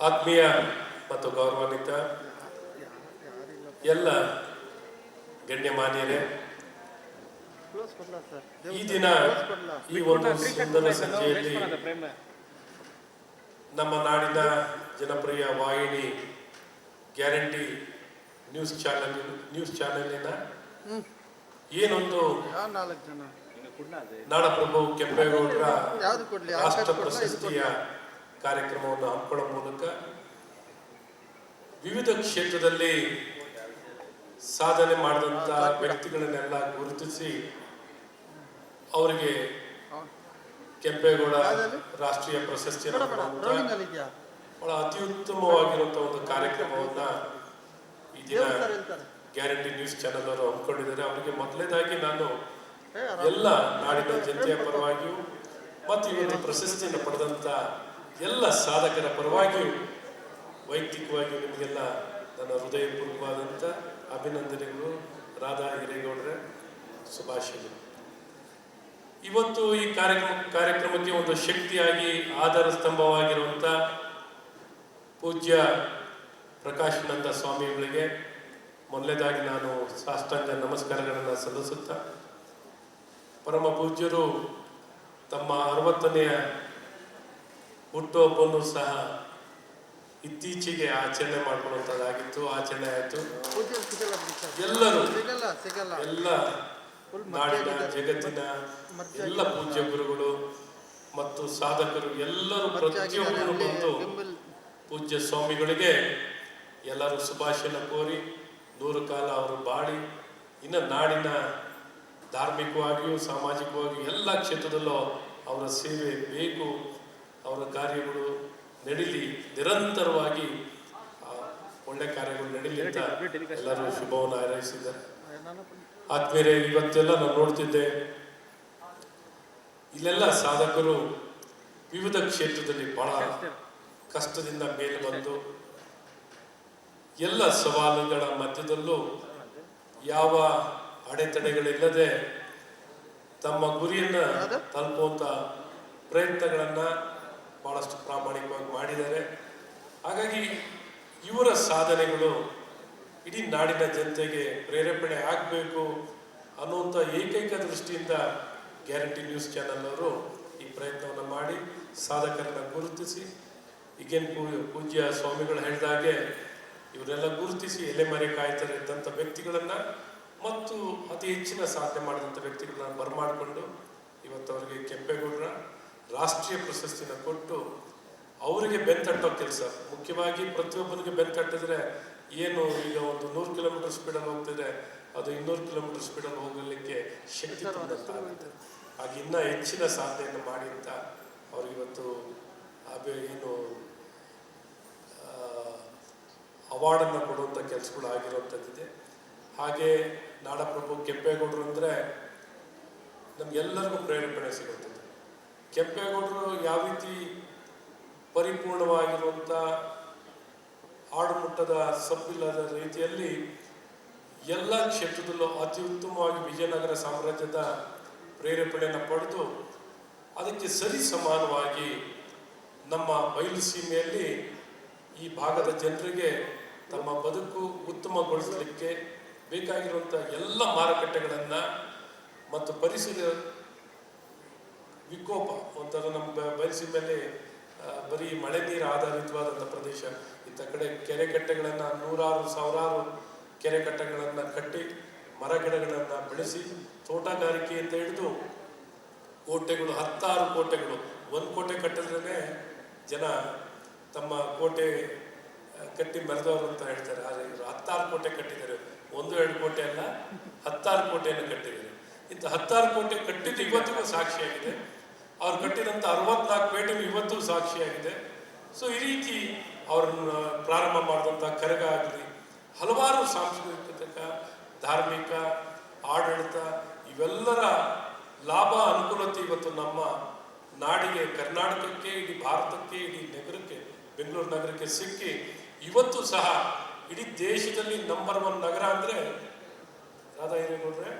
ಆತ್ಮೀಯ ಮತ್ತು ಗೌರವಾನ್ವಿತ ಎಲ್ಲ ಗಣ್ಯಮಾನ್ಯರೇ, ಈ ದಿನ ಈ ಒಂದು ಸುಂದರ ಸಂಜೆಯಲ್ಲಿ ನಮ್ಮ ನಾಡಿನ ಜನಪ್ರಿಯ ವಾಹಿನಿ ಗ್ಯಾರಂಟಿ ನ್ಯೂಸ್ ಚಾನೆಲಿನ ಏನೊಂದು ನಾಡಪ್ರಭು ಕೆಂಪೇಗೌಡರ ರಾಷ್ಟ್ರ ಪ್ರಶಸ್ತಿಯ ಕಾರ್ಯಕ್ರಮವನ್ನು ಹಮ್ಮಿಕೊಳ್ಳುವ ಮೂಲಕ ವಿವಿಧ ಕ್ಷೇತ್ರದಲ್ಲಿ ಸಾಧನೆ ಮಾಡಿದಂಥ ವ್ಯಕ್ತಿಗಳನ್ನೆಲ್ಲ ಗುರುತಿಸಿ ಅವರಿಗೆ ಕೆಂಪೇಗೌಡ ರಾಷ್ಟ್ರೀಯ ಪ್ರಶಸ್ತಿಯನ್ನು ಬಹಳ ಅತ್ಯುತ್ತಮವಾಗಿರುವಂತಹ ಒಂದು ಕಾರ್ಯಕ್ರಮವನ್ನ ಈ ದಿನ ಗ್ಯಾರಂಟಿ ನ್ಯೂಸ್ ಚಾನೆಲ್ ಅವರು ಹಮ್ಮಿಕೊಂಡಿದ್ದಾರೆ. ಅವರಿಗೆ ಮೊದಲನೇದಾಗಿ ನಾನು ಎಲ್ಲ ನಾಡಿನ ಜನತೆಯ ಪರವಾಗಿಯೂ ಮತ್ತು ಇವತ್ತು ಪ್ರಶಸ್ತಿಯನ್ನು ಪಡೆದಂಥ ಎಲ್ಲ ಸಾಧಕರ ಪರವಾಗಿಯೂ ವೈಯಕ್ತಿಕವಾಗಿಯೂ ನಿಮಗೆಲ್ಲ ನನ್ನ ಹೃದಯಪೂರ್ವಕವಾದಂಥ ಅಭಿನಂದನೆಗಳು. ರಾಧಾ ಹಿರೇಗೌಡರ ಶುಭಾಶಯಗಳು. ಇವತ್ತು ಈ ಕಾರ್ಯಕ್ರಮಕ್ಕೆ ಒಂದು ಶಕ್ತಿಯಾಗಿ ಆಧಾರ ಸ್ತಂಭವಾಗಿರುವಂಥ ಪೂಜ್ಯ ಪ್ರಕಾಶಾನಂದ ಸ್ವಾಮಿಗಳಿಗೆ ಮೊದಲನೇದಾಗಿ ನಾನು ಸಾಷ್ಟಾಂಗ ನಮಸ್ಕಾರಗಳನ್ನು ಸಲ್ಲಿಸುತ್ತಾ, ಪರಮ ಪೂಜ್ಯರು ತಮ್ಮ 60ನೆಯ ಹುಟ್ಟುಹಬ್ಬವನ್ನು ಸಹ ಇತ್ತೀಚೆಗೆ ಆಚರಣೆ ಮಾಡಿಕೊಳ್ಳುವಂಥದ್ದಾಗಿತ್ತು. ಆಚರಣೆ ಆಯಿತು. ಎಲ್ಲರೂ ಎಲ್ಲ ನಾಡಿನ ಜಗತ್ತಿನ ಎಲ್ಲ ಪೂಜ್ಯ ಗುರುಗಳು ಮತ್ತು ಸಾಧಕರು ಎಲ್ಲರೂ ಪ್ರತಿಯೊಬ್ಬರು ಬಂದು ಪೂಜ್ಯ ಸ್ವಾಮಿಗಳಿಗೆ ಎಲ್ಲರೂ ಶುಭಾಶಯನ ಕೋರಿ 100 ಕಾಲ ಅವರು ಬಾಳಿ ಇನ್ನು ನಾಡಿನ ಧಾರ್ಮಿಕವಾಗಿಯೂ ಸಾಮಾಜಿಕವಾಗಿಯೂ ಎಲ್ಲ ಕ್ಷೇತ್ರದಲ್ಲೂ ಅವರ ಸೇವೆ ಬೇಕು, ಅವರ ಕಾರ್ಯಗಳು ನಡೀಲಿ, ನಿರಂತರವಾಗಿ ಒಳ್ಳೆ ಕಾರ್ಯಗಳು ನಡೀಲಿ ಅಂತ ಎಲ್ಲರೂ ಶುಭವನ್ನು ಹಾರೈಸಿದ್ದಾರೆ. ಆದ್ಮೇಲೆ ಇವತ್ತೆಲ್ಲ ನಾನು ನೋಡ್ತಿದ್ದೆ, ಇಲ್ಲೆಲ್ಲ ಸಾಧಕರು ವಿವಿಧ ಕ್ಷೇತ್ರದಲ್ಲಿ ಬಹಳ ಕಷ್ಟದಿಂದ ಮೇಲೆ ಬಂದು ಎಲ್ಲ ಸವಾಲುಗಳ ಮಧ್ಯದಲ್ಲೂ ಯಾವ ಅಡೆತಡೆಗಳಿಲ್ಲದೆ ತಮ್ಮ ಗುರಿಯನ್ನು ತಲುಪುವಂಥ ಪ್ರಯತ್ನಗಳನ್ನು ಬಹಳಷ್ಟು ಪ್ರಾಮಾಣಿಕವಾಗಿ ಮಾಡಿದ್ದಾರೆ. ಹಾಗಾಗಿ ಇವರ ಸಾಧನೆಗಳು ಇಡೀ ನಾಡಿನ ಜನತೆಗೆ ಪ್ರೇರೇಪಣೆ ಆಗಬೇಕು ಅನ್ನುವಂಥ ಏಕೈಕ ದೃಷ್ಟಿಯಿಂದ ಗ್ಯಾರಂಟಿ ನ್ಯೂಸ್ ಚಾನೆಲ್ ಅವರು ಈ ಪ್ರಯತ್ನವನ್ನು ಮಾಡಿ ಸಾಧಕರನ್ನು ಗುರುತಿಸಿ, ಈಗೇನು ಪೂಜ್ಯ ಸ್ವಾಮಿಗಳು ಹೇಳಿದಾಗೆ ಇವರೆಲ್ಲ ಗುರುತಿಸಿ ಎಲೆಮರೆ ಕಾಯ್ತಾರೆ ಇದ್ದಂಥ ವ್ಯಕ್ತಿಗಳನ್ನು ಮತ್ತು ಅತಿ ಹೆಚ್ಚಿನ ಸಾಧನೆ ಮಾಡಿದಂಥ ವ್ಯಕ್ತಿಗಳನ್ನ ಬರಮಾಡಿಕೊಂಡು ಇವತ್ತು ಅವರಿಗೆ ಕೆಂಪೇಗೌಡರ ರಾಷ್ಟ್ರೀಯ ಪ್ರಶಸ್ತಿನ ಕೊಟ್ಟು ಅವರಿಗೆ ಬೆಂತಟ್ಟೋ ಕೆಲಸ. ಮುಖ್ಯವಾಗಿ ಪ್ರತಿಯೊಬ್ಬನಿಗೆ ಬೆಂತಟ್ಟಿದ್ರೆ ಏನು, ಈಗ ಒಂದು 100 ಕಿಲೋಮೀಟರ್ ಸ್ಪೀಡಲ್ಲಿ ಹೋಗ್ತಿದ್ರೆ ಅದು 200 ಕಿಲೋಮೀಟರ್ ಸ್ಪೀಡಲ್ಲಿ ಹೋಗಲಿಕ್ಕೆ ಶಕ್ತಿ ತಂದಂತಾಗುತ್ತೆ. ಹಾಗೆ ಇನ್ನೂ ಹೆಚ್ಚಿನ ಸಾಧನೆಯನ್ನು ಮಾಡಿ ಅಂತ ಅವ್ರಿಗಿವತ್ತು ಏನು ಅವಾರ್ಡನ್ನು ಕೊಡುವಂಥ ಕೆಲಸಗಳು ಆಗಿರುವಂಥದ್ದಿದೆ. ಹಾಗೆ ನಾಡಪ್ರಭು ಕೆಂಪೇಗೌಡರು ಅಂದರೆ ನಮಗೆಲ್ಲರಿಗೂ ಪ್ರೇರೇಪಣೆ ಸಿಗುತ್ತದೆ. ಕೆಂಪೇಗೌಡರು ಯಾವ ರೀತಿ ಪರಿಪೂರ್ಣವಾಗಿರುವಂಥ ಆಡುಮುಟ್ಟದ ಸಬ್ಬಿಲ್ಲದ ರೀತಿಯಲ್ಲಿ ಎಲ್ಲ ಕ್ಷೇತ್ರದಲ್ಲೂ ಅತಿ ಉತ್ತಮವಾಗಿ ವಿಜಯನಗರ ಸಾಮ್ರಾಜ್ಯದ ಪ್ರೇರೇಪಣೆಯನ್ನು ಪಡೆದು ಅದಕ್ಕೆ ಸರಿ ಸಮಾನವಾಗಿ ನಮ್ಮ ಬಯಲು ಸೀಮೆಯಲ್ಲಿ ಈ ಭಾಗದ ಜನರಿಗೆ ತಮ್ಮ ಬದುಕು ಉತ್ತಮಗೊಳಿಸಲಿಕ್ಕೆ ಬೇಕಾಗಿರುವಂಥ ಎಲ್ಲ ಮಾರುಕಟ್ಟೆಗಳನ್ನು ಮತ್ತು ಪರಿಸರ ವಿಕೋಪ ಒಂಥರ ನಮ್ಮ ಬಯಲುಸೀಮೆಯಲ್ಲಿ ಬರೀ ಮಳೆ ನೀರು ಆಧಾರಿತವಾದಂಥ ಪ್ರದೇಶ. ಇಂಥ ಕಡೆ ಕೆರೆ ಕಟ್ಟೆಗಳನ್ನು 100 ಸಾವಿರಾರು ಕೆರೆ ಕಟ್ಟೆಗಳನ್ನು ಕಟ್ಟಿ ಮರ ಗಿಡಗಳನ್ನು ಬೆಳೆಸಿ ತೋಟಗಾರಿಕೆಯಿಂದ ಹಿಡಿದು ಕೋಟೆಗಳು, 10 ಕೋಟೆಗಳು, ಒಂದು ಕೋಟೆ ಕಟ್ಟಿದ್ರೇ ಜನ ತಮ್ಮ ಕೋಟೆ ಕಟ್ಟಿ ಮೆರೆದವರು ಅಂತ ಹೇಳ್ತಾರೆ. ಆದರೆ ಇವರು 10 ಕೋಟೆ ಕಟ್ಟಿದ್ದಾರೆ. 1-2 ಕೋಟೆ ಅಲ್ಲ, 10 ಕೋಟೆಯನ್ನು ಕಟ್ಟಿದ್ದಾರೆ. ಇಂಥ 10 ಕೋಟೆ ಕಟ್ಟಿದ್ದು ಇವತ್ತಿಗೂ ಸಾಕ್ಷಿಯಾಗಿದೆ. ಅವ್ರು ಕಟ್ಟಿದಂಥ 64 ಪೇಟೆಗೂ ಇವತ್ತು ಸಾಕ್ಷಿಯಾಗಿದೆ. ಸೊ ಈ ರೀತಿ ಅವ್ರನ್ನ ಪ್ರಾರಂಭ ಮಾಡಿದಂಥ ಕರಗ ಆಗಲಿ, ಹಲವಾರು ಸಾಂಸ್ಕೃತಿಕ, ಧಾರ್ಮಿಕ, ಆಡಳಿತ ಇವೆಲ್ಲರ ಲಾಭ ಅನುಕೂಲತೆ ಇವತ್ತು ನಮ್ಮ ನಾಡಿಗೆ, ಕರ್ನಾಟಕಕ್ಕೆ, ಇಡೀ ಭಾರತಕ್ಕೆ, ಇಡೀ ನಗರಕ್ಕೆ, ಬೆಂಗಳೂರು ನಗರಕ್ಕೆ ಸಿಕ್ಕಿ ಇವತ್ತು ಸಹ ಇಡೀ ದೇಶದಲ್ಲಿ ನಂಬರ್ 1 ನಗರ ಅಂದರೆ ರಾಧಾ ಹಿರೇಗೌಡ್ರೆ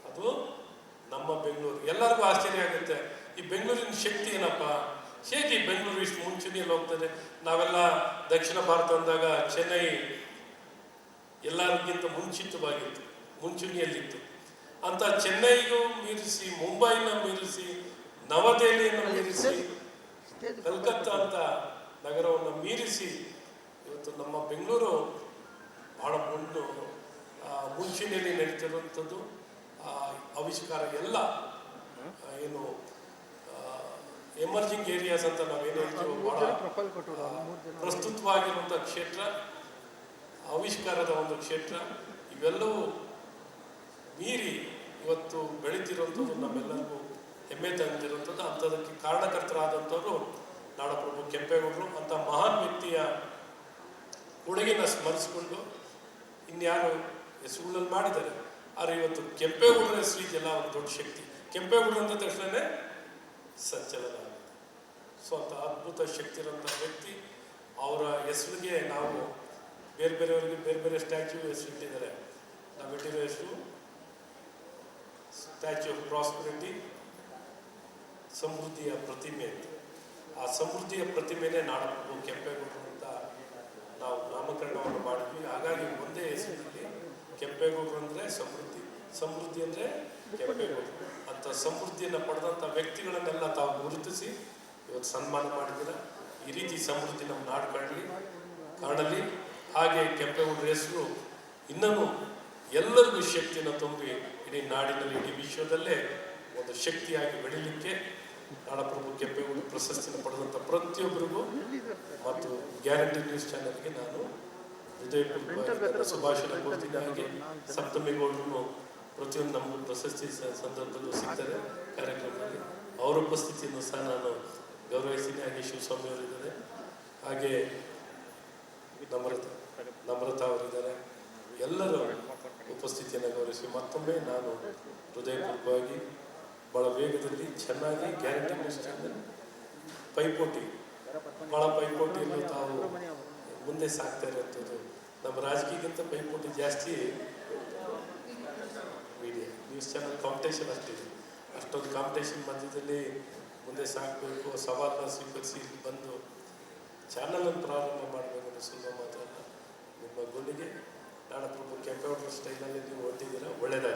ಅದು ನಮ್ಮ ಬೆಂಗಳೂರು. ಎಲ್ಲರಿಗೂ ಆಶ್ಚರ್ಯ ಆಗುತ್ತೆ, ಈ ಬೆಂಗಳೂರಿನ ಶಕ್ತಿ ಏನಪ್ಪ, ಹೇಗೆ ಬೆಂಗಳೂರು ಇಷ್ಟು ಮುಂಚೂಣಿಯಲ್ಲಿ ಹೋಗ್ತದೆ? ನಾವೆಲ್ಲ ದಕ್ಷಿಣ ಭಾರತ ಅಂದಾಗ ಚೆನ್ನೈ ಎಲ್ಲರಿಗಿಂತ ಮುಂಚೂಣಿಯಲ್ಲಿತ್ತು. ಅಂತ ಚೆನ್ನೈಗೂ ಮೀರಿಸಿ, ಮುಂಬೈನ ಮೀರಿಸಿ, ನವದೆಹಲಿಯನ್ನು ಮೀರಿಸಿ, ಕಲ್ಕತ್ತಾ ಅಂತ ನಗರವನ್ನು ಮೀರಿಸಿ ಇವತ್ತು ನಮ್ಮ ಬೆಂಗಳೂರು ಬಹಳ ಮುಂಚೂಣಿಯಲ್ಲಿ ನಡೀತಿರುವಂಥದ್ದು. ಆವಿಷ್ಕಾರ ಎಲ್ಲ ಏನು ಎಮರ್ಜಿಂಗ್ ಏರಿಯಾಸ್ ಅಂತ ನಾವೇನು ಹೇಳ್ತೀವಿ, ಬಹಳ ಪ್ರಸ್ತುತವಾಗಿರುವಂಥ ಕ್ಷೇತ್ರ, ಆವಿಷ್ಕಾರದ ಒಂದು ಕ್ಷೇತ್ರ, ಇವೆಲ್ಲವೂ ಮೀರಿ ಇವತ್ತು ಬೆಳೀತಿರುವಂಥದ್ದು ನಮ್ಮೆಲ್ಲರಿಗೂ ಹೆಮ್ಮೆ ತಂದಿರುವಂಥದ್ದು. ಅಂಥದಕ್ಕೆ ಕಾರಣಕರ್ತರಾದಂಥವರು ನಾಡಪ್ರಭು ಕೆಂಪೇಗೌಡರು. ಅಂತ ಮಹಾನ್ ವ್ಯಕ್ತಿಯ ಕೊಡುಗೆನ ಸ್ಮರಿಸಿಕೊಂಡು ಇನ್ಯಾರು ಹೆಸರುಗಳಲ್ಲಿ ಮಾಡಿದ್ದಾರೆ. ಆದರೆ ಇವತ್ತು ಕೆಂಪೇಗೌಡರ ಹೆಸರು ಇದೆಲ್ಲ ಒಂದು ದೊಡ್ಡ ಶಕ್ತಿ. ಕೆಂಪೇಗೌಡರು ಅಂದ ತಕ್ಷಣವೇ ಸಂಚಲನ ಆಗುತ್ತೆ. ಸೊ ಅಂತ ಅದ್ಭುತ ಶಕ್ತಿ ಇರೋಂಥ ವ್ಯಕ್ತಿ. ಅವರ ಹೆಸರಿಗೆ ನಾವು ಬೇರೆಯವರಿಗೆ ಬೇರೆ ಸ್ಟ್ಯಾಚ್ಯೂ ಹೆಸರು ಇಟ್ಟಿದ್ದಾರೆ. ನಾವು ಇಟ್ಟಿರೋ ಹೆಸರು ಸ್ಟ್ಯಾಚ್ಯೂ ಆಫ್ ಪ್ರಾಸ್ಪರಿಟಿ, ಸಮೃದ್ಧಿಯ ಪ್ರತಿಮೆ ಅಂತ. ಆ ಸಮೃದ್ಧಿಯ ಪ್ರತಿಮೆನೇ ನಾಡಪ್ರಭು ಕೆಂಪೇಗೌಡರು ಅಂತ ನಾವು ನಾಮಕರಣವನ್ನು ಮಾಡಿದ್ವಿ. ಹಾಗಾಗಿ ಒಂದೇ ಹೆಸರಿನಲ್ಲಿ ಕೆಂಪೇಗೌಡರು ಅಂದರೆ ಸಮೃದ್ಧಿ ಅಂದರೆ ಕೆಂಪೇಗೌಡರು ಅಂತ ಸಮೃದ್ಧಿಯನ್ನು ಪಡೆದಂಥ ವ್ಯಕ್ತಿಗಳನ್ನೆಲ್ಲ ತಾವು ಗುರುತಿಸಿ ಇವತ್ತು ಸನ್ಮಾನ ಮಾಡಿದ್ದೀರ. ಈ ರೀತಿ ಸಮೃದ್ಧಿ ನಮ್ಮ ನಾಡು ಕಾಣಲಿ. ಹಾಗೆ ಕೆಂಪೇಗೌಡರ ಹೆಸರು ಇನ್ನೂ ಎಲ್ಲರಿಗೂ ಶಕ್ತಿಯನ್ನು ತುಂಬಿ ಇಡೀ ನಾಡಿನಲ್ಲಿ, ಇಡೀ ವಿಶ್ವದಲ್ಲೇ ಒಂದು ಶಕ್ತಿಯಾಗಿ ಬೆಳೀಲಿಕ್ಕೆ ನಾಡಪ್ರಭು ಕೆಂಪೇಗೌಡರು ಪ್ರಶಸ್ತಿಯನ್ನು ಪಡೆದಂಥ ಪ್ರತಿಯೊಬ್ಬರಿಗೂ ಮತ್ತು ಗ್ಯಾರಂಟಿ ನ್ಯೂಸ್ ಚಾನೆಲ್ಗೆ ನಾನು ಹೃದಯಪೂರ್ವಕ ಶುಭಾಶಯ ಕೊಡ್ತೀನಿ. ಹಾಗೆ ಸಪ್ತಮಿ ಗೌಡರು ಪ್ರತಿಯೊಂದು ನಮಗೂ ಪ್ರಶಸ್ತಿ ಸಂದರ್ಭದಲ್ಲೂ ಸಿಗ್ತಾರೆ ಕಾರ್ಯಕ್ರಮದಲ್ಲಿ. ಅವರ ಉಪಸ್ಥಿತಿಯನ್ನು ಸಹ ನಾನು ಗೌರವಿಸ್ತೀನಿ. ಹಾಗೆ ಶಿವಸ್ವಾಮಿ ಅವರಿದ್ದಾರೆ, ಹಾಗೆ ನಮ್ರತಾ ಅವರಿದ್ದಾರೆ. ಎಲ್ಲರೂ ಉಪಸ್ಥಿತಿಯನ್ನು ಗೌರವಿಸಿ ಮತ್ತೊಮ್ಮೆ ನಾನು ಹೃದಯಪೂರ್ವಕವಾಗಿ ಭಾಳ ವೇಗದಲ್ಲಿ ಚೆನ್ನಾಗಿ ಗ್ಯಾರಂಟಿ ನ್ಯೂಸ್ ಚಾನೆಲ್ ಭಾಳ ಪೈಪೋಟಿಯನ್ನು ತಾವು ಮುಂದೆ ಸಾಕ್ತಾ ಇರುವಂಥದ್ದು. ನಮ್ಮ ರಾಜಕೀಯಕ್ಕಿಂತ ಪೈಪೋಟಿ ಜಾಸ್ತಿ ಮೀಡಿಯಾ ನ್ಯೂಸ್ ಚಾನೆಲ್ ಕಾಂಪಿಟೇಷನ್ ಅಷ್ಟಿದೆ. ಅಷ್ಟೊಂದು ಕಾಂಪಿಟೇಷನ್ ಮಧ್ಯದಲ್ಲಿ ಮುಂದೆ ಸಾಕಬೇಕು, ಸವಾಲನ್ನ ಸ್ವೀಕರಿಸಿ ಇಲ್ಲಿ ಬಂದು ಚಾನಲನ್ನು ಪ್ರಾರಂಭ ಮಾಡಬೇಕು ಅನ್ನೋ ಸುಲಭ ಮಾತ್ರ ಅಲ್ಲ. ನಿಮ್ಮ ಗುಂಡಿಗೆ ನಾಡಪ್ರಭು ಕೆಂಪೇಗೌಡರ ಸ್ಟೈಲಲ್ಲಿ ನೀವು ಹೊರಟಿದ್ದೀರಾ, ಒಳ್ಳೆಯದಾಗಿ.